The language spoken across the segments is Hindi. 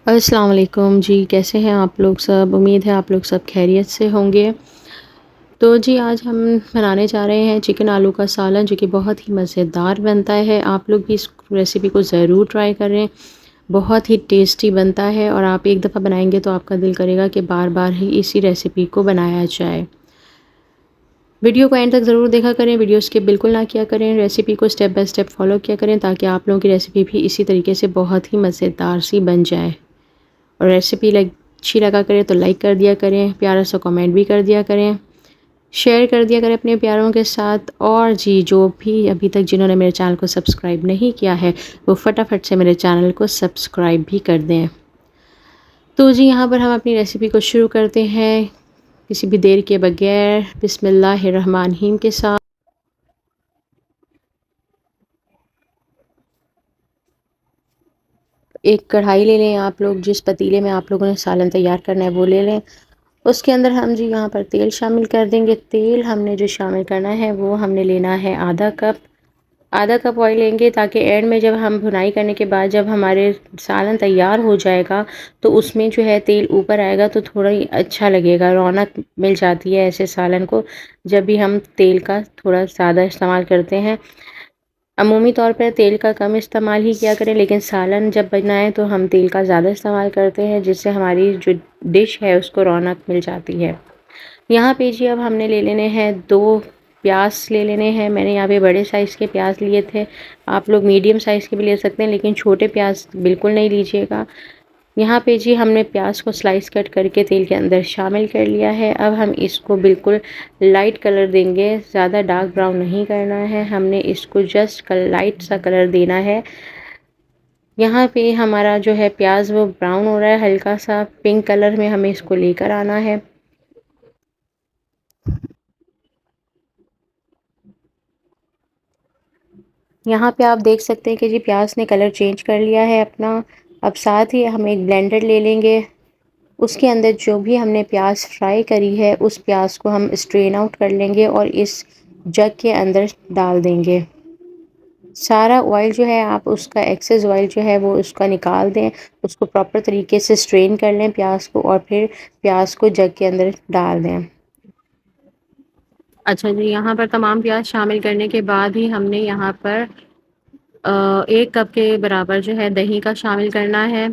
अस्सलाम वालेकुम जी, कैसे हैं आप लोग सब? उम्मीद है आप लोग सब खैरियत से होंगे। तो जी आज हम बनाने जा रहे हैं चिकन आलू का सालन जो कि बहुत ही मज़ेदार बनता है। आप लोग भी इस रेसिपी को ज़रूर ट्राई करें। बहुत ही टेस्टी बनता है और आप एक दफ़ा बनाएँगे तो आपका दिल करेगा कि बार-बार ही इसी रेसिपी को बनाया जाए। वीडियो को एंड तक ज़रूर देखा करें, वीडियो स्किप बिल्कुल ना किया करें, रेसिपी को स्टेप बाय स्टेप फ़ॉलो किया करें ताकि आप लोगों की रेसिपी भी इसी तरीके से बहुत ही मज़ेदार सी बन जाए। और रेसिपी अच्छी लगा करें तो लाइक कर दिया करें, प्यारा सा कमेंट भी कर दिया करें, शेयर कर दिया करें अपने प्यारों के साथ। और जी जो भी अभी तक जिन्होंने मेरे चैनल को सब्सक्राइब नहीं किया है वो फटाफट से मेरे चैनल को सब्सक्राइब भी कर दें। तो जी यहाँ पर हम अपनी रेसिपी को शुरू करते हैं किसी भी देर के बगैर बिस्मिल्लाहिर्रहमानिर्रहीम के साथ। एक कढ़ाई ले लें आप लोग, जिस पतीले में आप लोगों ने सालन तैयार करना है वो ले लें। उसके अंदर हम जी यहाँ पर तेल शामिल कर देंगे। तेल हमने जो शामिल करना है वो हमने लेना है आधा कप ऑयल लेंगे ताकि एंड में जब हम भुनाई करने के बाद जब हमारे सालन तैयार हो जाएगा तो उसमें जो है तेल ऊपर आएगा तो थोड़ा ही अच्छा लगेगा, रौनक मिल जाती है ऐसे सालन को जब भी हम तेल का थोड़ा ज़्यादा इस्तेमाल करते हैं। अमूमी तौर पर तेल का कम इस्तेमाल ही किया करें, लेकिन सालन जब बनाएं तो हम तेल का ज़्यादा इस्तेमाल करते हैं जिससे हमारी जो डिश है उसको रौनक मिल जाती है। यहाँ पे जी अब हमने ले लेने हैं 2 प्याज ले लेने हैं। मैंने यहाँ पे बड़े साइज़ के प्याज लिए थे, आप लोग मीडियम साइज़ के भी ले सकते हैं लेकिन छोटे प्याज बिल्कुल नहीं लीजिएगा। यहाँ पे जी हमने प्याज को स्लाइस कट करके तेल के अंदर शामिल कर लिया है। अब हम इसको बिल्कुल लाइट कलर देंगे, ज़्यादा डार्क ब्राउन नहीं करना है, हमने इसको जस्ट लाइट सा कलर देना है। यहाँ पे हमारा जो है प्याज वो ब्राउन हो रहा है, हल्का सा पिंक कलर में हमें इसको लेकर आना है। यहाँ पे आप देख सकते हैं कि जी प्याज ने कलर चेंज कर लिया है अपना। अब साथ ही हम एक ब्लेंडर ले लेंगे, उसके अंदर जो भी हमने प्याज फ्राई करी है उस प्याज को हम स्ट्रेन आउट कर लेंगे और इस जग के अंदर डाल देंगे। सारा ऑयल जो है आप उसका एक्सेस ऑयल जो है वो उसका निकाल दें, उसको प्रॉपर तरीके से स्ट्रेन कर लें प्याज को और फिर प्याज को जग के अंदर डाल दें। अच्छा जी, यहाँ पर तमाम प्याज शामिल करने के बाद ही हमने यहाँ पर 1 कप के बराबर जो है दही का शामिल करना है।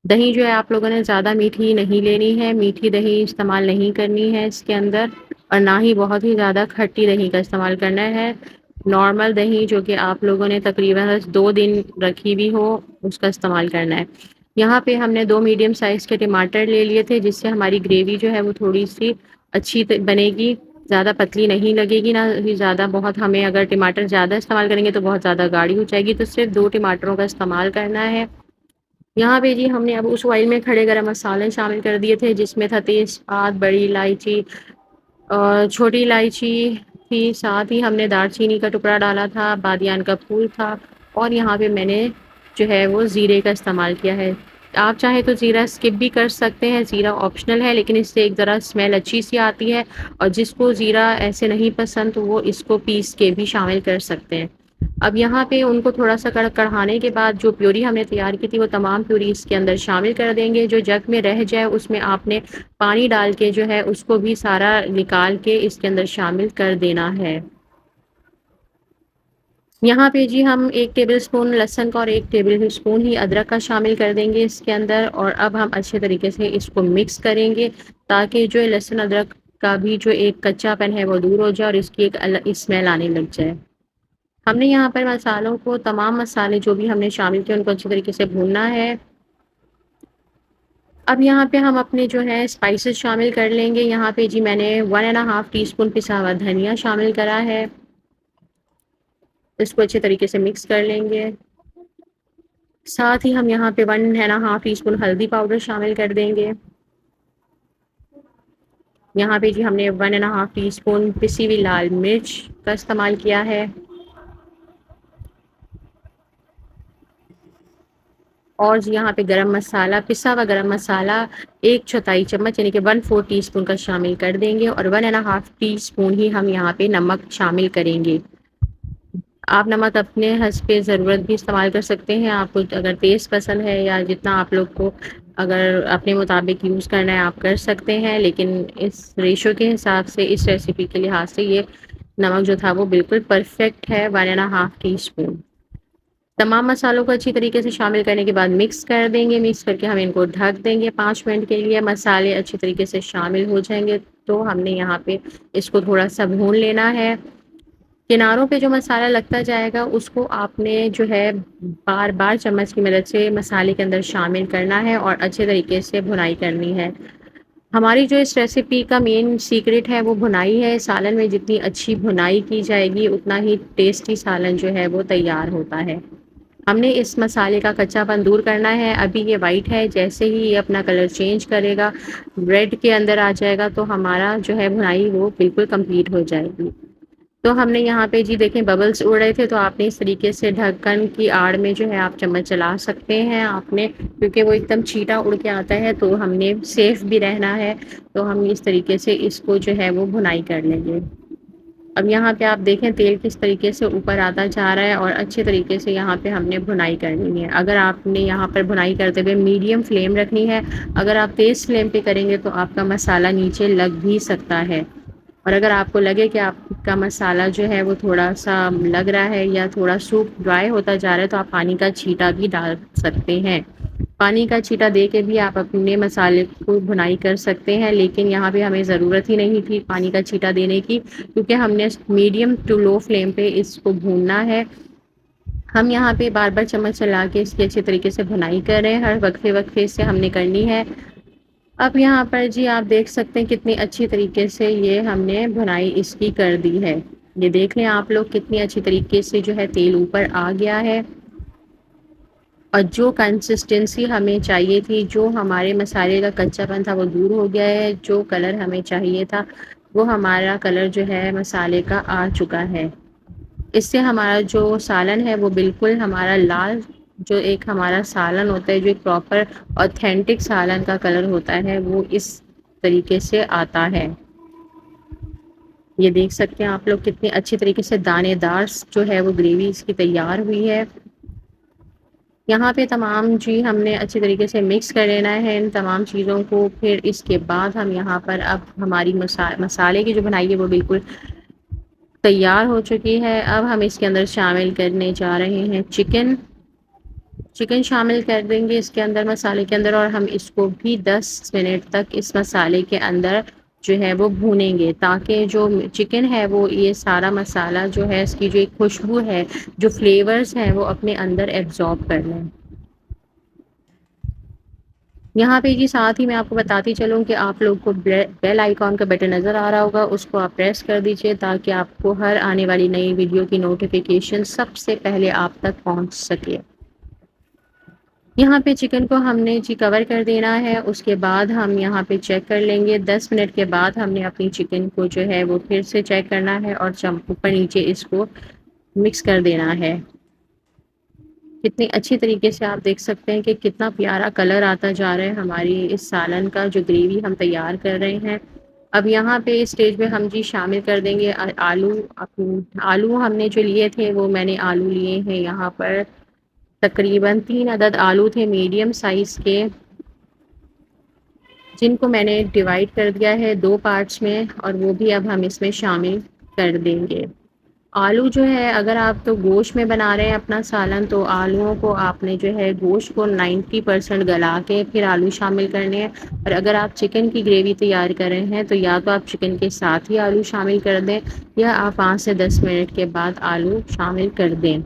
दही जो है आप लोगों ने ज़्यादा मीठी नहीं लेनी है, मीठी दही इस्तेमाल नहीं करनी है इसके अंदर और ना ही बहुत ही ज़्यादा खट्टी दही का इस्तेमाल करना है। नॉर्मल दही जो कि आप लोगों ने तकरीबन 2 दिन रखी भी हो उसका इस्तेमाल करना है। यहाँ पे हमने 2 मीडियम साइज़ के टमाटर ले लिए थे जिससे हमारी ग्रेवी जो है वो थोड़ी-सी अच्छी बनेगी, ज़्यादा पतली नहीं लगेगी ना ही ज़्यादा बहुत। हमें अगर टमाटर ज़्यादा इस्तेमाल करेंगे तो बहुत ज़्यादा गाढ़ी हो जाएगी, तो सिर्फ़ 2 टमाटरों का इस्तेमाल करना है। यहाँ पे जी हमने अब उस ऑयल में खड़े गरम मसाले शामिल कर दिए थे जिसमें था तेज़पात, बड़ी इलायची छोटी इलायची थी, साथ ही हमने दालचीनी का टुकड़ा डाला था, बादियान का फूल था और यहाँ पे मैंने जो है वो ज़ीरे का इस्तेमाल किया है। आप चाहें तो ज़ीरा स्किप भी कर सकते हैं, ज़ीरा ऑप्शनल है लेकिन इससे एक ज़रा स्मेल अच्छी-सी आती है और जिसको ज़ीरा ऐसे नहीं पसंद तो वो इसको पीस के भी शामिल कर सकते हैं। अब यहाँ पे उनको थोड़ा-सा कढ़ाने के बाद जो प्यूरी हमने तैयार की थी वो तमाम प्यूरी इसके अंदर शामिल कर देंगे। जो जग में रह जाए उसमें आपने पानी डाल के जो है उसको भी सारा निकाल के इसके अंदर शामिल कर देना है। यहाँ पे जी हम 1 टेबलस्पून लहसुन का और 1 टेबलस्पून ही अदरक का शामिल कर देंगे इसके अंदर और अब हम अच्छे तरीके से इसको मिक्स करेंगे ताकि जो लहसुन अदरक का भी जो एक कच्चापन है वो दूर हो जाए और इसकी एक अलग स्मेल आने लग जाए। हमने यहाँ पर मसालों को तमाम मसाले जो भी हमने शामिल किए उनको अच्छी तरीके से भूनना है। अब यहाँ पे हम अपने जो है स्पाइसेस शामिल कर लेंगे। यहाँ पे जी मैंने 1 एंड हाफ टीस्पून पिसा हुआ धनिया शामिल करा है। इसको अच्छे तरीके से मिक्स कर लेंगे। साथ ही हम यहाँ पे 1 एंड हाफ टीस्पून हल्दी पाउडर शामिल कर देंगे। यहाँ पे जी हमने 1 एंड हाफ टीस्पून पिसी हुई लाल मिर्च का इस्तेमाल किया है। और जी यहाँ पे गरम मसाला, पिसा हुआ गरम मसाला 1/4 चम्मच यानी कि 1/4 टीस्पून का शामिल कर देंगे और 1 एंड हाफ टीस्पून ही हम यहाँ पे नमक शामिल करेंगे। आप नमक अपने हस्ब पे ज़रूरत भी इस्तेमाल कर सकते हैं, आपको अगर तेज़ पसंद है या जितना आप लोग को अगर अपने मुताबिक यूज़ करना है आप कर सकते हैं, लेकिन इस रेशो के हिसाब से इस रेसिपी के लिहाज से ये नमक जो था वो बिल्कुल परफेक्ट है, 1 एंड अ हाफ टीस्पून। तमाम मसालों को अच्छी तरीके से शामिल करने के बाद मिक्स कर देंगे, मिक्स करके हम इनको ढक देंगे 5 मिनट के लिए। मसाले अच्छी तरीके से शामिल हो जाएँगे तो हमने यहाँ पे इसको थोड़ा-सा भून लेना है। किनारों पे जो मसाला लगता जाएगा उसको आपने जो है बार-बार चम्मच की मदद से मसाले के अंदर शामिल करना है और अच्छे तरीके से भुनाई करनी है। हमारी जो इस रेसिपी का मेन सीक्रेट है वो भुनाई है। सालन में जितनी अच्छी भुनाई की जाएगी उतना ही टेस्टी सालन जो है वो तैयार होता है। हमने इस मसाले का कच्चापन दूर करना है। अभी ये वाइट है, जैसे ही ये अपना कलर चेंज करेगा, रेड के अंदर आ जाएगा तो हमारा जो है भुनाई वो बिल्कुल कंप्लीट हो जाएगी। तो हमने यहाँ पे जी देखें बबल्स उड़ रहे थे तो आपने इस तरीके से ढक्कन की आड़ में जो है आप चम्मच चला सकते हैं आपने, क्योंकि वो एकदम छींटा उड़ के आता है तो हमने सेफ भी रहना है, तो हम इस तरीके से इसको जो है वो भुनाई कर लेंगे। अब यहाँ पे आप देखें तेल किस तरीके से ऊपर आता जा रहा है और अच्छे तरीके से यहाँ पे हमने भुनाई करनी है। अगर आपने यहाँ पर भुनाई करते हुए मीडियम फ्लेम रखनी है, अगर आप तेज़ फ्लेम पे करेंगे तो आपका मसाला नीचे लग भी सकता है। और अगर आपको लगे कि आपका मसाला जो है वो थोड़ा-सा लग रहा है या थोड़ा सूप ड्राई होता जा रहा है तो आप पानी का छींटा भी डाल सकते हैं। पानी का छींटा दे के भी आप अपने मसाले को भुनाई कर सकते हैं, लेकिन यहाँ पे हमें ज़रूरत ही नहीं थी पानी का छींटा देने की, क्योंकि हमने मीडियम टू लो फ्लेम पे इसको भूनना है। हम यहाँ पे बार-बार चम्मच चला के इसकी अच्छे तरीके से भुनाई कर रहे हैं, हर वक्फे-वक्फे इससे हमने करनी है। अब यहाँ पर जी आप देख सकते हैं कितनी अच्छी तरीके से ये हमने भुनाई इसकी कर दी है। ये देख लें आप लोग कितनी अच्छी तरीके से जो है तेल ऊपर आ गया है और जो कंसिस्टेंसी हमें चाहिए थी, जो हमारे मसाले का कच्चापन था वो दूर हो गया है, जो कलर हमें चाहिए था वो हमारा कलर जो है मसाले का आ चुका है। इससे हमारा जो सालन है वो बिल्कुल हमारा लाल, जो एक हमारा सालन होता है, जो एक प्रॉपर ऑथेंटिक सालन का कलर होता है वो इस तरीके से आता है। ये देख सकते हैं आप लोग कितनी अच्छी तरीके से दानेदार जो है वो ग्रेवी इसकी तैयार हुई है। यहाँ पे तमाम जी हमने अच्छी तरीके से मिक्स कर लेना है इन तमाम चीज़ों को। फिर इसके बाद हम यहाँ पर अब हमारी मसाले की जो बनाई है वो बिल्कुल तैयार हो चुकी है। अब हम इसके अंदर शामिल करने जा रहे हैं चिकन। चिकन शामिल कर देंगे इसके अंदर मसाले के अंदर और हम इसको भी 10 मिनट तक इस मसाले के अंदर जो है वो भूनेंगे, ताकि जो चिकन है वो ये सारा मसाला जो है इसकी जो एक खुशबू है, जो फ्लेवर्स हैं वो अपने अंदर एब्ज़ॉर्ब कर लें। यहाँ पे जी साथ ही मैं आपको बताती चलूँ कि आप लोग को बेल आइकॉन का बटन नज़र आ रहा होगा, उसको आप प्रेस कर दीजिए ताकि आपको हर आने वाली नई वीडियो की नोटिफिकेशन सबसे पहले आप तक पहुँच सके। यहाँ पे चिकन को हमने जी कवर कर देना है, उसके बाद हम यहाँ पे चेक कर लेंगे। 10 मिनट के बाद हमने अपनी चिकन को जो है वो फिर से चेक करना है और ऊपर नीचे इसको मिक्स कर देना है। कितनी अच्छी तरीके से आप देख सकते हैं कि कितना प्यारा कलर आता जा रहा है हमारी इस सालन का, जो ग्रेवी हम तैयार कर रहे हैं। अब यहाँ पे इस स्टेज पे हम जी शामिल कर देंगे आलू। आलू हमने जो लिए थे वो मैंने आलू लिए हैं यहाँ पर तकरीबन 3 अदद आलू थे मीडियम साइज़ के, जिनको मैंने डिवाइड कर दिया है 2 पार्ट्स में और वो भी अब हम इसमें शामिल कर देंगे। आलू जो है अगर आप तो गोश्त में बना रहे हैं अपना सालन, तो आलूओं को आपने जो है गोश्त को 90% गला के फिर आलू शामिल करने हैं, और अगर आप चिकन की ग्रेवी तैयार कर रहे हैं तो या तो आप चिकन के साथ ही आलू शामिल कर दें या आप 5 से 10 मिनट के बाद आलू शामिल कर दें।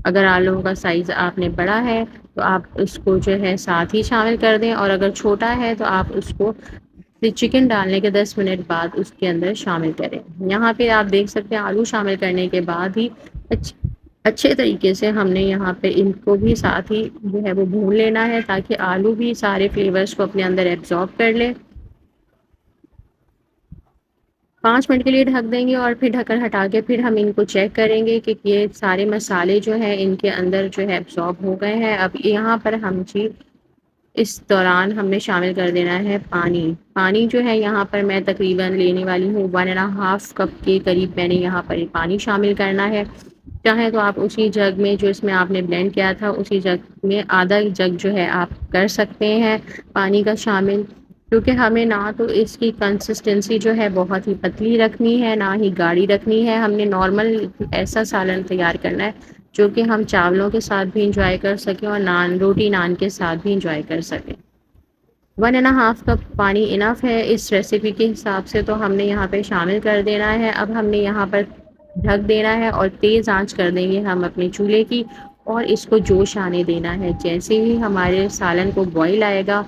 अगर आलूओं का साइज़ आपने बड़ा है तो आप उसको जो है साथ ही शामिल कर दें, और अगर छोटा है तो आप उसको फिर चिकन डालने के 10 मिनट बाद उसके अंदर शामिल करें। यहाँ पे आप देख सकते हैं आलू शामिल करने के बाद ही अच्छे तरीके से हमने यहाँ पे इनको भी साथ ही जो है वो भून लेना है, ताकि आलू भी सारे फ्लेवर्स को अपने अंदर एब्ज़ॉर्ब कर ले। 5 मिनट के लिए ढक देंगे और फिर ढक्कन हटा के फिर हम इनको चेक करेंगे कि ये सारे मसाले जो हैं इनके अंदर जो है एब्ज़ॉर्ब हो गए हैं। अब यहाँ पर हम जी इस दौरान हमने शामिल कर देना है पानी। पानी जो है यहाँ पर मैं तकरीबन लेने वाली हूँ 1 1/2 कप के करीब मैंने यहाँ पर पानी शामिल करना है। चाहें तो आप उसी जग में जो इसमें आपने ब्लेंड किया था, उसी जग में आधा जग जो है आप कर सकते हैं पानी का शामिल। क्योंकि हमें ना तो इसकी कंसिस्टेंसी जो है बहुत ही पतली रखनी है, ना ही गाढ़ी रखनी है। हमने नॉर्मल ऐसा सालन तैयार करना है, जो कि हम चावलों के साथ भी एंजॉय कर सकें और रोटी नान के साथ भी एंजॉय कर सकें। 1 एंड हाफ कप पानी इनफ है इस रेसिपी के हिसाब से, तो हमने यहाँ पे शामिल कर देना है। अब हमने यहाँ पर ढक देना है और तेज़ आंच कर देंगे हम अपने चूल्हे की, और इसको जोश आने देना है। जैसे ही हमारे सालन को बॉईल आएगा,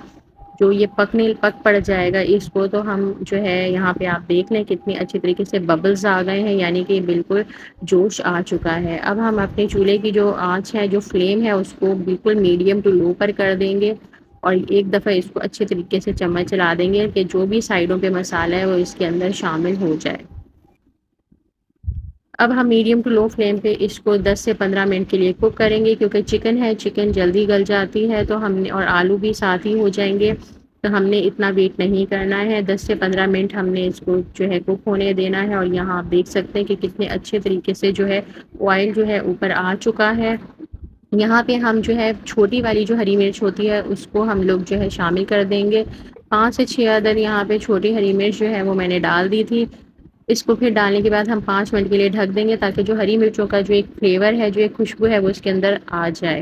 जो ये पक पड़ जाएगा इसको, तो हम जो है यहाँ पे आप देख लें कितनी अच्छी तरीके से बबल्स आ गए हैं, यानी कि बिल्कुल जोश आ चुका है। अब हम अपने चूल्हे की जो आँच है, जो फ्लेम है, उसको बिल्कुल मीडियम टू लो पर कर देंगे और एक दफ़ा इसको अच्छे तरीके से चम्मच चला देंगे कि जो भी साइडों पे मसाला है वो इसके अंदर शामिल हो जाए। अब हम मीडियम टू लो फ्लेम पे इसको 10 से 15 मिनट के लिए कुक करेंगे, क्योंकि चिकन है, चिकन जल्दी गल जाती है, तो हमने और आलू भी साथ ही हो जाएंगे, तो हमने इतना वेट नहीं करना है। 10 से 15 मिनट हमने इसको जो है कुक होने देना है। और यहाँ आप देख सकते हैं कि कितने अच्छे तरीके से जो है ऑयल जो है ऊपर आ चुका है। यहाँ पे हम जो है छोटी वाली जो हरी मिर्च होती है उसको हम लोग जो है शामिल कर देंगे। 5 से 6 अदद यहाँ पे छोटी हरी मिर्च जो है वो मैंने डाल दी थी। इसको फिर डालने के बाद हम 5 मिनट के लिए ढक देंगे, ताकि जो हरी मिर्चों का जो एक फ्लेवर है, जो एक खुशबू है, वो इसके अंदर आ जाए।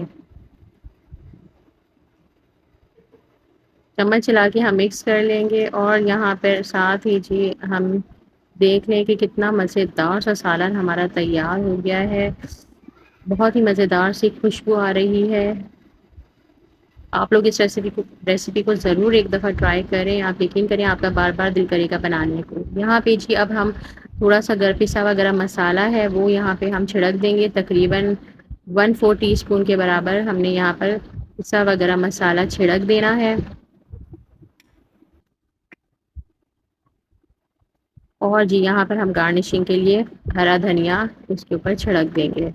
चम्मच चला के हम मिक्स कर लेंगे और यहाँ पर साथ ही जी हम देख लें कि कितना मज़ेदार सा सालन हमारा तैयार हो गया है। बहुत ही मज़ेदार सी खुशबू आ रही है। आप लोग इस रेसिपी को ज़रूर एक दफ़ा ट्राई करें। आप यकीन करें, आपका बार-बार दिल करेगा बनाने को। यहाँ पे जी अब हम थोड़ा-सा पिसा हुआ गरम मसाला है वो यहाँ पे हम छिड़क देंगे। तकरीबन 1/4 टीस्पून के बराबर हमने यहाँ पर पिसा हुआ गरम मसाला छिड़क देना है। और जी यहाँ पर हम गार्निशिंग के लिए हरा धनिया इसके ऊपर छिड़क देंगे।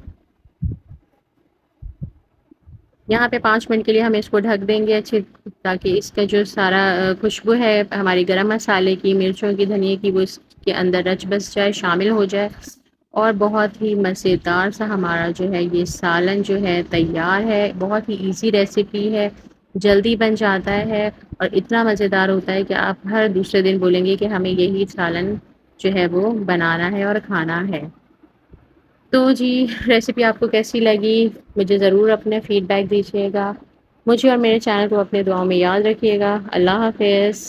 यहाँ पे 5 मिनट के लिए हम इसको ढक देंगे अच्छे, ताकि इसका जो सारा खुशबू है हमारी गरम मसाले की, मिर्चों की, धनिये की, वो इसके अंदर रच बस जाए, शामिल हो जाए। और बहुत ही मज़ेदार सा हमारा जो है ये सालन जो है तैयार है। बहुत ही ईज़ी रेसिपी है, जल्दी बन जाता है और इतना मज़ेदार होता है कि आप हर दूसरे दिन बोलेंगे कि हमें यही सालन जो है वो बनाना है और खाना है। तो जी, रेसिपी आपको कैसी लगी? मुझे ज़रूर अपना फ़ीडबैक दीजिएगा। मुझे और मेरे चैनल को अपने दुआओं में याद रखिएगा। अल्लाह हाफ़िज़।